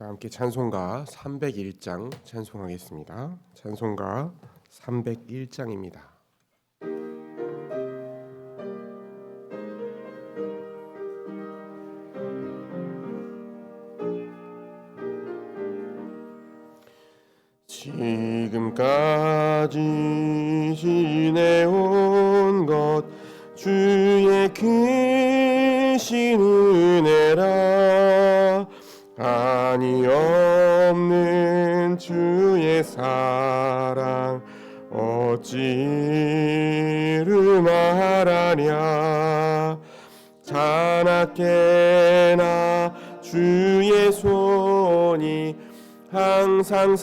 함께 찬송가 301장 찬송하겠습니다. 찬송가 301장입니다. 지금까지 지내온 것 주의 크신 은혜라. 한이 없는 주의 사랑 어찌 이루 말하랴. 자나깨나 주의 손이 항상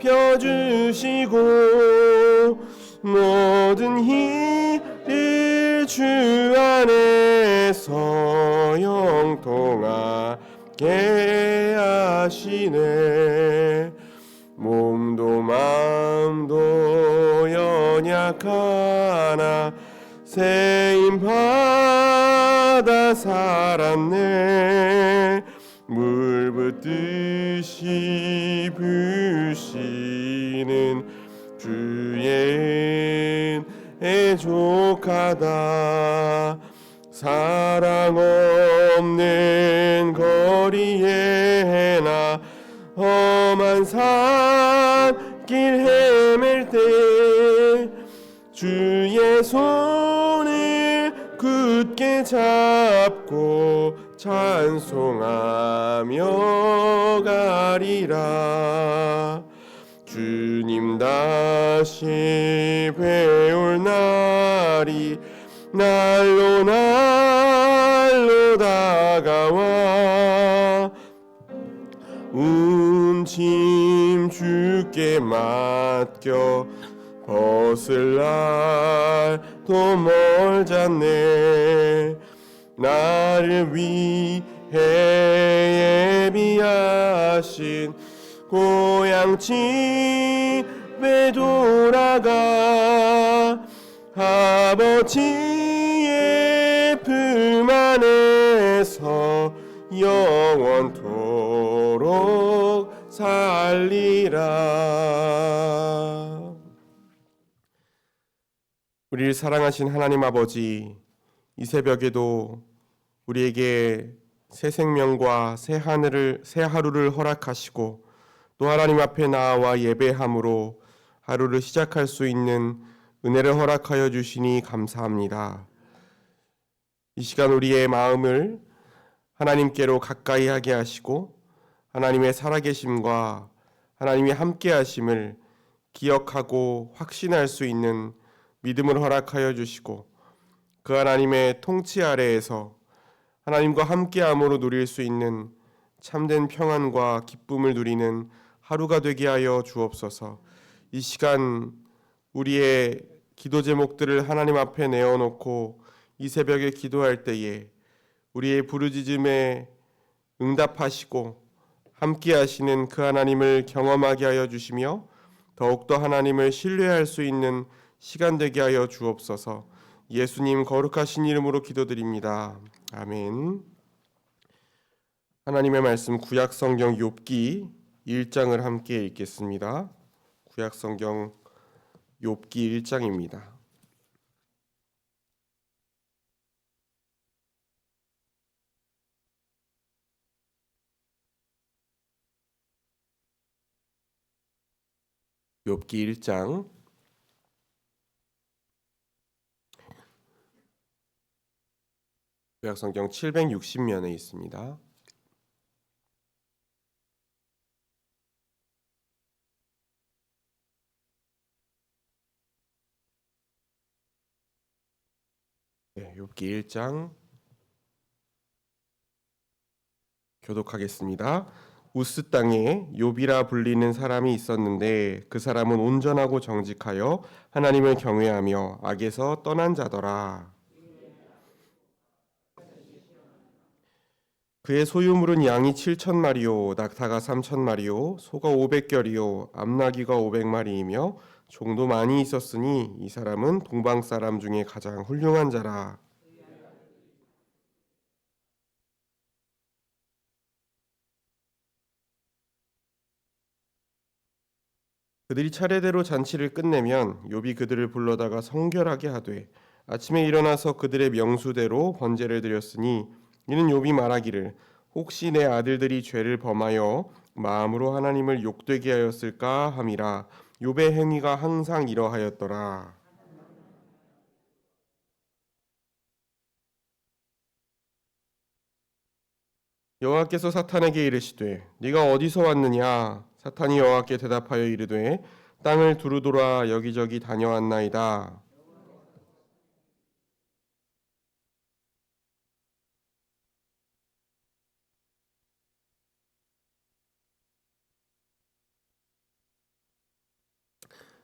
살펴주시고 모든 일을 주 안에서 영통하게 하시네. 몸도 마음도 연약하나 세임받아 살았네. 물 붓듯이 부시는 주의 은혜 족하다. 사랑 없는 거리에 나 험한 산길 헤맬 때 주의 손을 굳게 잡고 찬송하며 가리라. 주님 다시 배울 날이 날로 날로 다가와 운짐 주께 맡겨 벗을 날도 멀잖네. 나를 위해 예비하신 고향 집에 돌아가 아버지의 품 안에서 영원토록 살리라. 우리를 사랑하신 하나님 아버지, 이 새벽에도 우리에게 새 생명과 새 하루를 허락하시고 또 하나님 앞에 나와 예배함으로 하루를 시작할 수 있는 은혜를 허락하여 주시니 감사합니다. 이 시간 우리의 마음을 하나님께로 가까이 하게 하시고 하나님의 살아계심과 하나님의 함께하심을 기억하고 확신할 수 있는 믿음을 허락하여 주시고 그 하나님의 통치 아래에서 하나님과 함께함으로 누릴 수 있는 참된 평안과 기쁨을 누리는 하루가 되게 하여 주옵소서. 이 시간 우리의 기도 제목들을 하나님 앞에 내어놓고 이 새벽에 기도할 때에 우리의 부르짖음에 응답하시고 함께하시는 그 하나님을 경험하게 하여 주시며 더욱더 하나님을 신뢰할 수 있는 시간 되게 하여 주옵소서. 예수님 거룩하신 이름으로 기도드립니다. 아멘. 하나님의 말씀 구약성경 욥기 1장을 함께 읽겠습니다. 구약성경 욥기 1장입니다. 욥기 1장 구약성경 760면에 있습니다. 욥기 1장 교독하겠습니다. 우스 땅에 욥이라 불리는 사람이 있었는데 그 사람은 온전하고 정직하여 하나님을 경외하며 악에서 떠난 자더라. 그의 소유물은 양이 7,000마리요 낙타가 3,000마리요 소가 500결이요 암나귀가 500마리이며 종도 많이 있었으니 이 사람은 동방 사람 중에 가장 훌륭한 자라. 그들이 차례대로 잔치를 끝내면 욥이 그들을 불러다가 성결하게 하되 아침에 일어나서 그들의 명수대로 번제를 드렸으니 이는 욥이 말하기를 혹시 내 아들들이 죄를 범하여 마음으로 하나님을 욕되게 하였을까 함이라. 욥의 행위가 항상 이러하였더라. 여호와께서 사탄에게 이르시되 네가 어디서 왔느냐. 사탄이 여호와께 대답하여 이르되 땅을 두루돌아 여기저기 다녀왔나이다.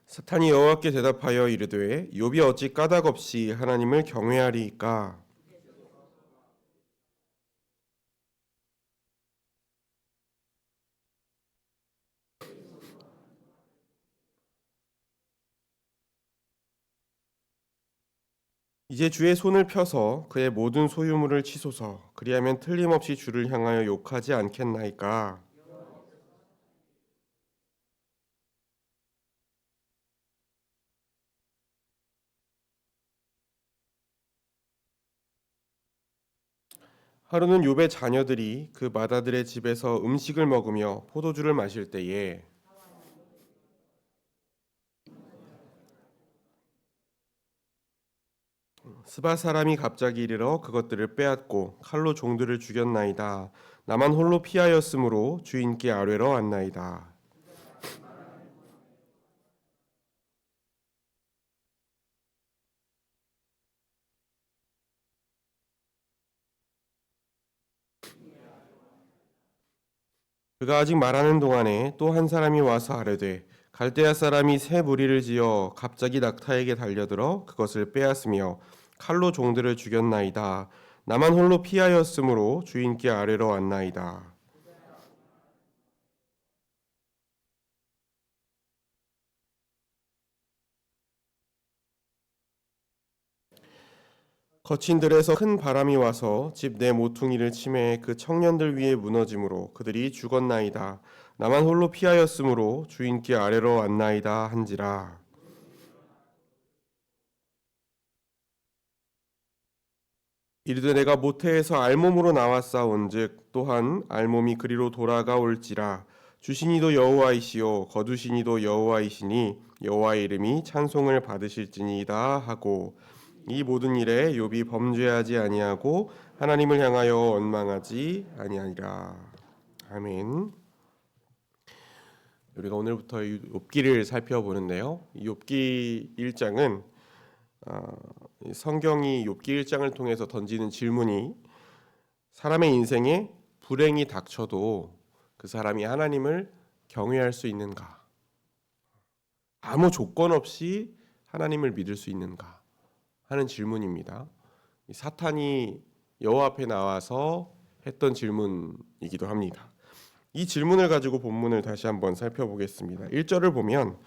사탄이 여호와께 대답하여 이르되 욥이 어찌 까닭없이 하나님을 경외하리이까. 이제 주의 손을 펴서 그의 모든 소유물을 치소서. 그리하면 틀림없이 주를 향하여 욕하지 않겠나이까. 하루는 욥의 자녀들이 그 맏아들의 집에서 음식을 먹으며 포도주를 마실 때에 스바 사람이 갑자기 이르러 그것들을 빼앗고 칼로 종들을 죽였나이다. 나만 홀로 피하였으므로 주인께 아뢰러 왔나이다. 그가 아직 말하는 동안에 또 한 사람이 와서 아뢰되 갈대아 사람이 새 무리를 지어 갑자기 낙타에게 달려들어 그것을 빼앗으며 칼로 종들을 죽였나이다. 나만 홀로 피하였으므로 주인께 아뢰러 왔나이다. 거친 들에서 큰 바람이 와서 집 내 모퉁이를 치매 그 청년들 위에 무너짐으로 그들이 죽었나이다. 나만 홀로 피하였으므로 주인께 아뢰러 왔나이다 한지라. 이르되 내가 모태에서 알몸으로 나왔사온즉 또한 알몸이 그리로 돌아가올지라. 주신이도 여호와이시요 거두신이도 여호와이시니 여호와의 이름이 찬송을 받으실지니이다 하고 이 모든 일에 욥이 범죄하지 아니하고 하나님을 향하여 원망하지 아니하니라. 아멘. 우리가 오늘부터 욥기를 살펴보는데요. 욥기 1장은 성경이 욥기 1장을 통해서 던지는 질문이 사람의 인생에 불행이 닥쳐도 그 사람이 하나님을 경외할 수 있는가? 아무 조건 없이 하나님을 믿을 수 있는가? 하는 질문입니다. 사탄이 여호와 앞에 나와서 했던 질문이기도 합니다. 이 질문을 가지고 본문을 다시 한번 살펴보겠습니다. 1절을 보면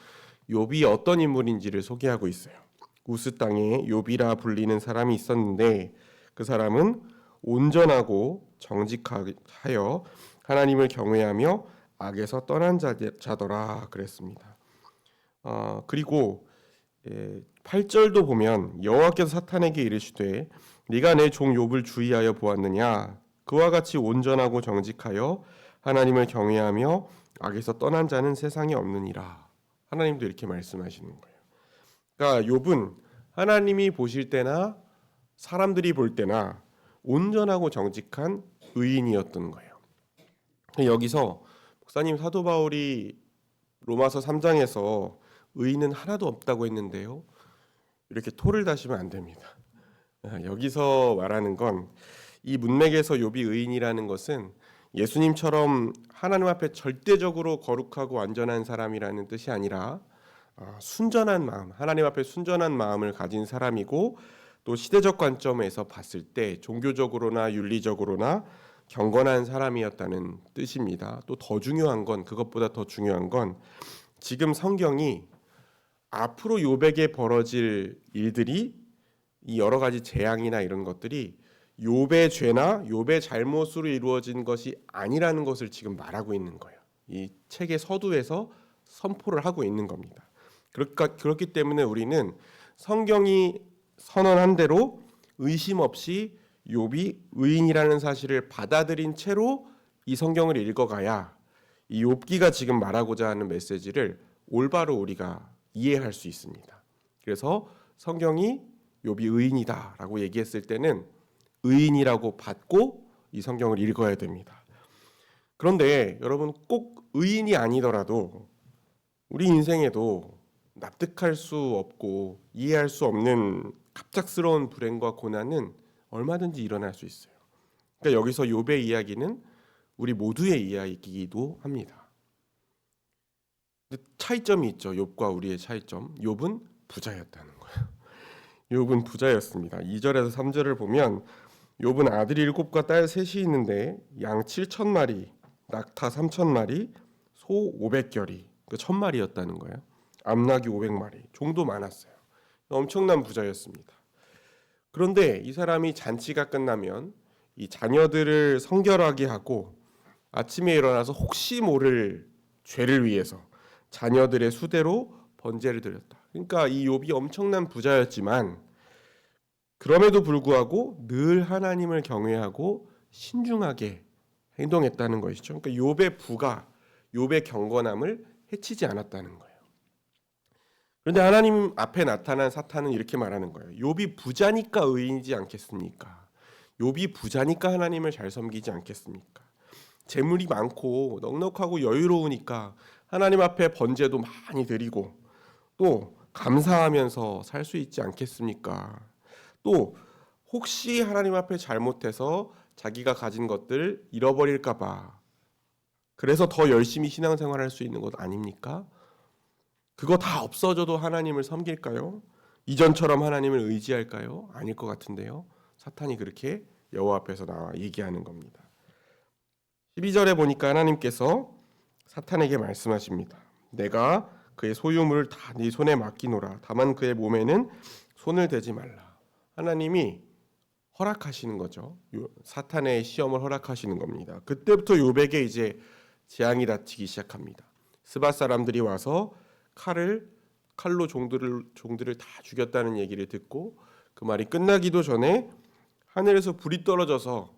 욥이 어떤 인물인지를 소개하고 있어요. 우스 땅에 욥이라 불리는 사람이 있었는데 그 사람은 온전하고 정직하여 하나님을 경외하며 악에서 떠난 자더라 그랬습니다. 그리고 8절도 보면 여호와께서 사탄에게 이르시되 네가 내 종 욥을 주의하여 보았느냐 그와 같이 온전하고 정직하여 하나님을 경외하며 악에서 떠난 자는 세상에 없느니라. 하나님도 이렇게 말씀하시는 거예요. 그러니까 욥은 하나님이 보실 때나 사람들이 볼 때나 온전하고 정직한 의인이었던 거예요. 여기서 목사님 사도 바울이 로마서 3장에서 의인은 하나도 없다고 했는데요. 이렇게 토를 다시면 안 됩니다. 여기서 말하는 건 이 문맥에서 욥이 의인이라는 것은 예수님처럼 하나님 앞에 절대적으로 거룩하고 완전한 사람이라는 뜻이 아니라 순전한 마음, 하나님 앞에 순전한 마음을 가진 사람이고 또 시대적 관점에서 봤을 때 종교적으로나 윤리적으로나 경건한 사람이었다는 뜻입니다. 또 더 중요한 건 그것보다 더 중요한 건 지금 성경이 앞으로 욥에게 벌어질 일들이 이 여러 가지 재앙이나 이런 것들이 욥의 죄나 욥의 잘못으로 이루어진 것이 아니라는 것을 지금 말하고 있는 거예요. 이 책의 서두에서 선포를 하고 있는 겁니다. 그렇기 때문에 우리는 성경이 선언한 대로 의심 없이 욥이 의인이라는 사실을 받아들인 채로 이 성경을 읽어가야 이 욥기가 지금 말하고자 하는 메시지를 올바로 우리가 이해할 수 있습니다. 그래서 성경이 욥이 의인이다라고 얘기했을 때는 의인이라고 받고 이 성경을 읽어야 됩니다. 그런데 여러분 꼭 의인이 아니더라도 우리 인생에도 납득할 수 없고 이해할 수 없는 갑작스러운 불행과 고난은 얼마든지 일어날 수 있어요. 그러니까 여기서 욥의 이야기는 우리 모두의 이야기이기도 합니다. 근데 차이점이 있죠. 욥과 우리의 차이점. 욥은 부자였다는 거예요. 욥은 부자였습니다. 2절에서 3절을 보면 욥은 아들이 7과 딸 셋이 있는데 양 7,000마리, 낙타 3,000마리, 소 500결이, 그 1,000마리였다는 거예요. 암낙이 500마리, 종도 많았어요. 엄청난 부자였습니다. 그런데 이 사람이 잔치가 끝나면 이 자녀들을 성결하게 하고 아침에 일어나서 혹시 모를 죄를 위해서 자녀들의 수대로 번제를 드렸다. 그러니까 이 욥이 엄청난 부자였지만 그럼에도 불구하고 늘 하나님을 경외하고 신중하게 행동했다는 것이죠. 그러니까 욥의 부가 욥의 경건함을 해치지 않았다는 거예요. 그런데 하나님 앞에 나타난 사탄은 이렇게 말하는 거예요. 욥이 부자니까 의인이지 않겠습니까? 욥이 부자니까 하나님을 잘 섬기지 않겠습니까? 재물이 많고 넉넉하고 여유로우니까 하나님 앞에 번제도 많이 드리고 또 감사하면서 살 수 있지 않겠습니까? 또 혹시 하나님 앞에 잘못해서 자기가 가진 것들 잃어버릴까 봐 그래서 더 열심히 신앙생활을 할 수 있는 것 아닙니까? 그거 다 없어져도 하나님을 섬길까요? 이전처럼 하나님을 의지할까요? 아닐 것 같은데요. 사탄이 그렇게 여호와 앞에서 나와 얘기하는 겁니다. 12절에 보니까 하나님께서 사탄에게 말씀하십니다. 내가 그의 소유물을 다 네 손에 맡기노라. 다만 그의 몸에는 손을 대지 말라. 하나님이 허락하시는 거죠. 사탄의 시험을 허락하시는 겁니다. 그때부터 욥에게 이제 재앙이 닥치기 시작합니다. 스밧 사람들이 와서 칼로 종들을 다 죽였다는 얘기를 듣고 그 말이 끝나기도 전에 하늘에서 불이 떨어져서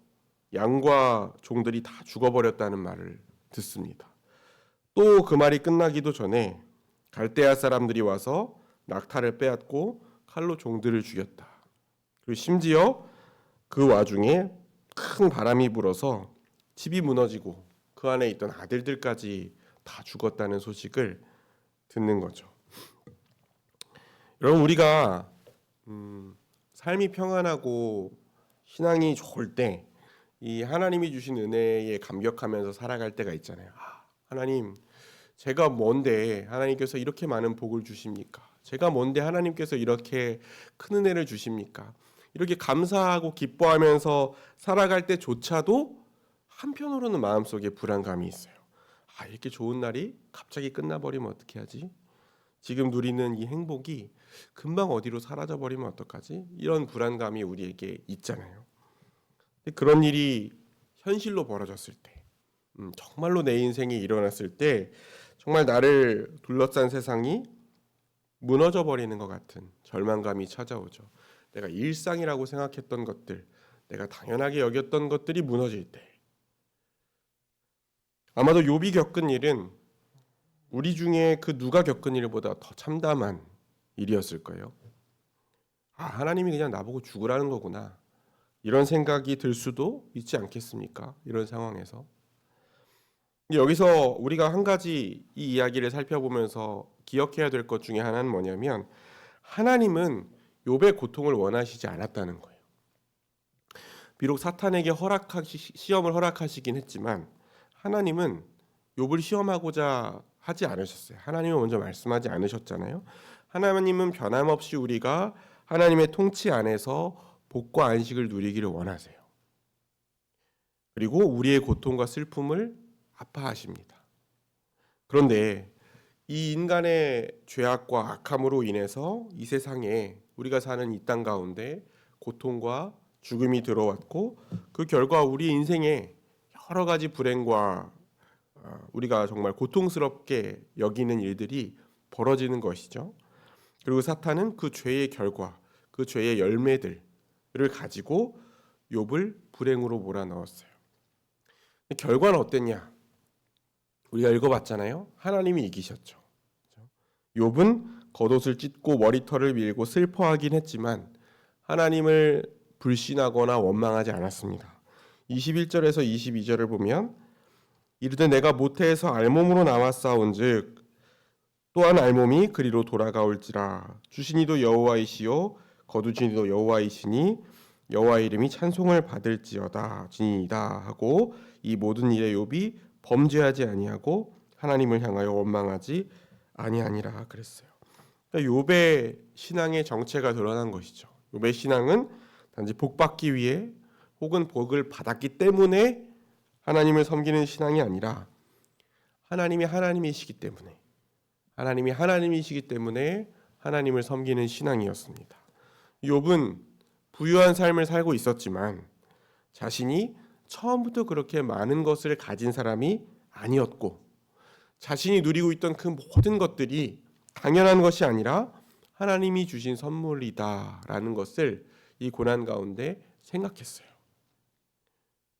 양과 종들이 다 죽어버렸다는 말을 듣습니다. 또 그 말이 끝나기도 전에 갈대아 사람들이 와서 낙타를 빼앗고 칼로 종들을 죽였다. 그리고 심지어 그 와중에 큰 바람이 불어서 집이 무너지고 그 안에 있던 아들들까지 다 죽었다는 소식을 듣는 거죠. 여러분 우리가 삶이 평안하고 신앙이 좋을 때 이 하나님이 주신 은혜에 감격하면서 살아갈 때가 있잖아요. 하나님, 제가 뭔데 하나님께서 이렇게 많은 복을 주십니까? 제가 뭔데 하나님께서 이렇게 큰 은혜를 주십니까? 이렇게 감사하고 기뻐하면서 살아갈 때조차도 한편으로는 마음속에 불안감이 있어요. 이렇게 좋은 날이 갑자기 끝나버리면 어떻게 하지? 지금 누리는 이 행복이 금방 어디로 사라져버리면 어떡하지? 이런 불안감이 우리에게 있잖아요. 그런 일이 현실로 벌어졌을 때, 정말로 내 인생에 일어났을 때 정말 나를 둘러싼 세상이 무너져 버리는 것 같은 절망감이 찾아오죠. 내가 일상이라고 생각했던 것들, 내가 당연하게 여겼던 것들이 무너질 때 아마도 욥이 겪은 일은 우리 중에 그 누가 겪은 일보다 더 참담한 일이었을 거예요. 하나님이 그냥 나보고 죽으라는 거구나. 이런 생각이 들 수도 있지 않겠습니까? 이런 상황에서. 여기서 우리가 한 가지 이 이야기를 살펴보면서 기억해야 될 것 중에 하나는 뭐냐면 하나님은 욥의 고통을 원하시지 않았다는 거예요. 비록 사탄에게 시험을 허락하시긴 했지만 하나님은 욥을 시험하고자 하지 않으셨어요. 하나님은 먼저 말씀하지 않으셨잖아요. 하나님은 변함없이 우리가 하나님의 통치 안에서 복과 안식을 누리기를 원하세요. 그리고 우리의 고통과 슬픔을 아파하십니다. 그런데 이 인간의 죄악과 악함으로 인해서 이 세상에 우리가 사는 이 땅 가운데 고통과 죽음이 들어왔고 그 결과 우리 인생에 여러 가지 불행과 우리가 정말 고통스럽게 여기는 일들이 벌어지는 것이죠. 그리고 사탄은 그 죄의 결과, 그 죄의 열매들을 가지고 욥을 불행으로 몰아넣었어요. 결과는 어땠냐? 우리가 읽어봤잖아요. 하나님이 이기셨죠. 욥은 겉옷을 찢고 머리털을 밀고 슬퍼하긴 했지만 하나님을 불신하거나 원망하지 않았습니다. 21절에서 22절을 보면 이르되 내가 모태에서 알몸으로 나왔사온즉 또한 알몸이 그리로 돌아가올지라 주신 이도 여호와이시요 거두신 이도 여호와이시니 여호와의 이름이 찬송을 받을지어다 지니이다 하고 이 모든 일에 욥이 범죄하지 아니하고 하나님을 향하여 원망하지 아니하니라 그랬어요. 그러니까 욥의 신앙의 정체가 드러난 것이죠. 욥의 신앙은 단지 복 받기 위해 혹은 복을 받았기 때문에 하나님을 섬기는 신앙이 아니라 하나님이 하나님이시기 때문에 하나님을 섬기는 신앙이었습니다. 욥은 부유한 삶을 살고 있었지만 자신이 처음부터 그렇게 많은 것을 가진 사람이 아니었고 자신이 누리고 있던 그 모든 것들이 당연한 것이 아니라 하나님이 주신 선물이다라는 것을 이 고난 가운데 생각했어요.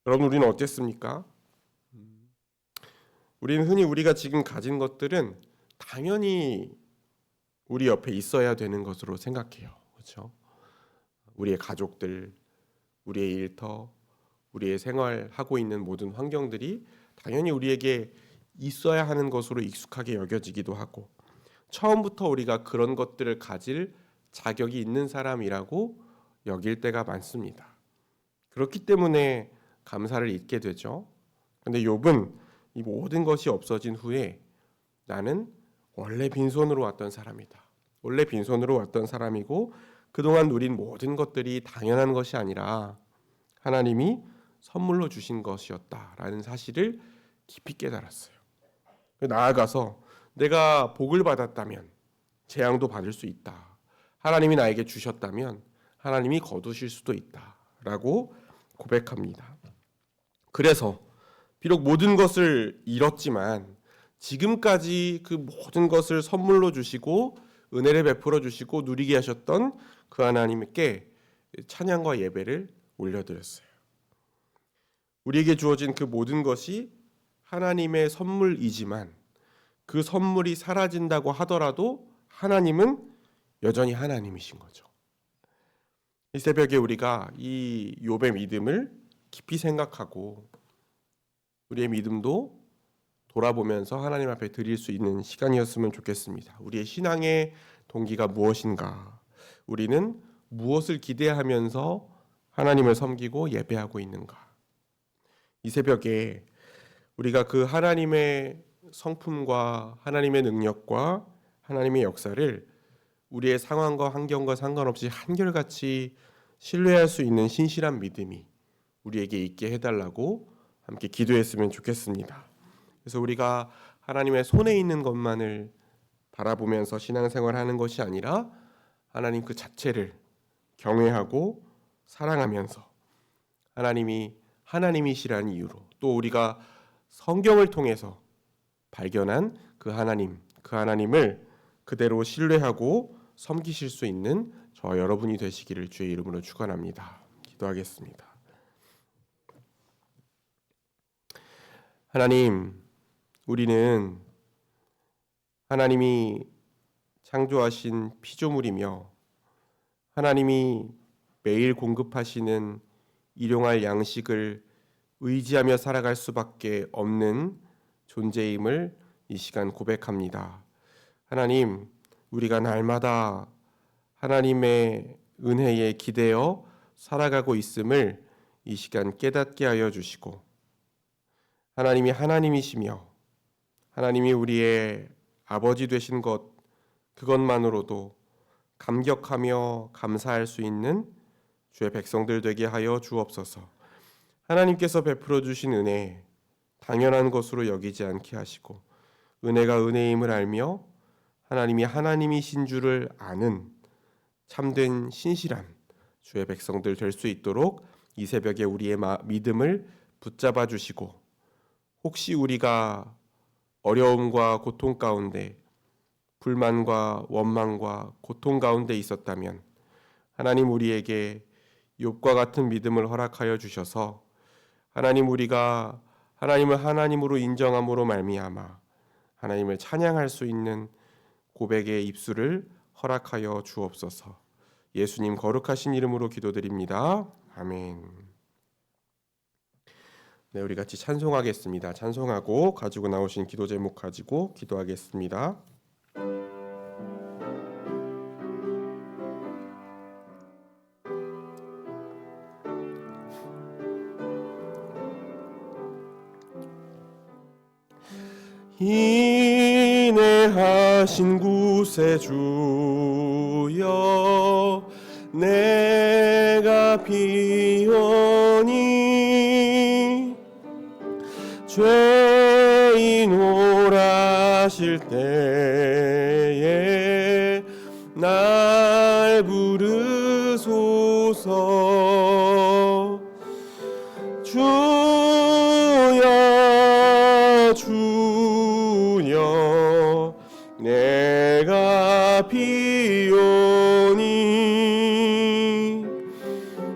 여러분 우리는 어땠습니까? 우리는 흔히 우리가 지금 가진 것들은 당연히 우리 옆에 있어야 되는 것으로 생각해요. 그렇죠? 우리의 가족들, 우리의 일터, 우리의 생활하고 있는 모든 환경들이 당연히 우리에게 있어야 하는 것으로 익숙하게 여겨지기도 하고 처음부터 우리가 그런 것들을 가질 자격이 있는 사람이라고 여길 때가 많습니다. 그렇기 때문에 감사를 잊게 되죠. 그런데 욥은 이 모든 것이 없어진 후에 나는 원래 빈손으로 왔던 사람이다. 원래 빈손으로 왔던 사람이고 그동안 누린 모든 것들이 당연한 것이 아니라 하나님이 선물로 주신 것이었다라는 사실을 깊이 깨달았어요. 나아가서 내가 복을 받았다면 재앙도 받을 수 있다. 하나님이 나에게 주셨다면 하나님이 거두실 수도 있다라고 고백합니다. 그래서 비록 모든 것을 잃었지만 지금까지 그 모든 것을 선물로 주시고 은혜를 베풀어 주시고 누리게 하셨던 그 하나님께 찬양과 예배를 올려드렸어요. 우리에게 주어진 그 모든 것이 하나님의 선물이지만 그 선물이 사라진다고 하더라도 하나님은 여전히 하나님이신 거죠. 이 새벽에 우리가 이 욥의 믿음을 깊이 생각하고 우리의 믿음도 돌아보면서 하나님 앞에 드릴 수 있는 시간이었으면 좋겠습니다. 우리의 신앙의 동기가 무엇인가? 우리는 무엇을 기대하면서 하나님을 섬기고 예배하고 있는가? 이 새벽에 우리가 그 하나님의 성품과 하나님의 능력과 하나님의 역사를 우리의 상황과 환경과 상관없이 한결같이 신뢰할 수 있는 신실한 믿음이 우리에게 있게 해달라고 함께 기도했으면 좋겠습니다. 그래서 우리가 하나님의 손에 있는 것만을 바라보면서 신앙생활하는 것이 아니라 하나님 그 자체를 경외하고 사랑하면서 하나님이 하나님이시라는 이유로 또 우리가 성경을 통해서 발견한 그 하나님을 그대로 신뢰하고 섬기실 수 있는 저와 여러분이 되시기를 주의 이름으로 축원합니다. 기도하겠습니다. 하나님, 우리는 하나님이 창조하신 피조물이며 하나님이 매일 공급하시는 일용할 양식을 의지하며 살아갈 수밖에 없는 존재임을 이 시간 고백합니다. 하나님, 우리가 날마다 하나님의 은혜에 기대어 살아가고 있음을 이 시간 깨닫게 하여 주시고 하나님이 하나님이시며 하나님이 우리의 아버지 되신 것 그것만으로도 감격하며 감사할 수 있는 주의 백성들 되게 하여 주옵소서. 하나님께서 베풀어 주신 은혜 당연한 것으로 여기지 않게 하시고 은혜가 은혜임을 알며 하나님이 하나님이신 줄을 아는 참된 신실한 주의 백성들 될 수 있도록 이 새벽에 우리의 믿음을 붙잡아 주시고 혹시 우리가 어려움과 고통 가운데, 불만과 원망과 고통 가운데 있었다면 하나님 우리에게 욥과 같은 믿음을 허락하여 주셔서 우리가 하나님을 하나님으로 인정함으로 말미암아 하나님을 찬양할 수 있는 고백의 입술을 허락하여 주옵소서. 예수님 거룩하신 이름으로 기도드립니다. 아멘. 네, 우리 같이 찬송하겠습니다. 찬송하고 가지고 나오신 기도 제목 가지고 기도하겠습니다. 인내하신 구세주여, 내가 비오니 죄인 오라실 때에 날 부르소서. 주여 주여, 내가 비오니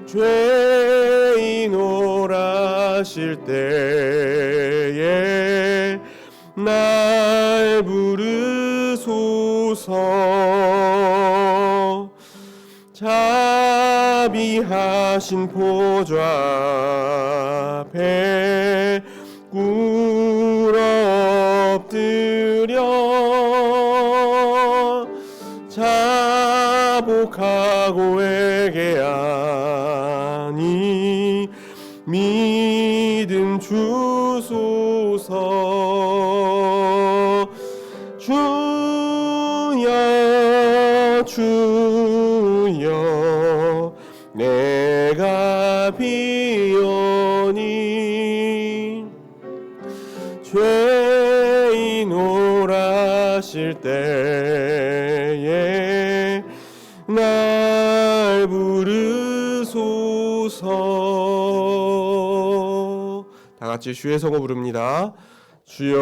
죄인 오라실 때에 날 부르소서. 자비하신 보좌 앞에 꿇어 엎드려 자복하고 회개하니 믿음 주소서. 주여 주여, 내가 비오니 죄인 오라실 때에 날 부르소서. 다 같이 주의 성호 부릅니다. 주여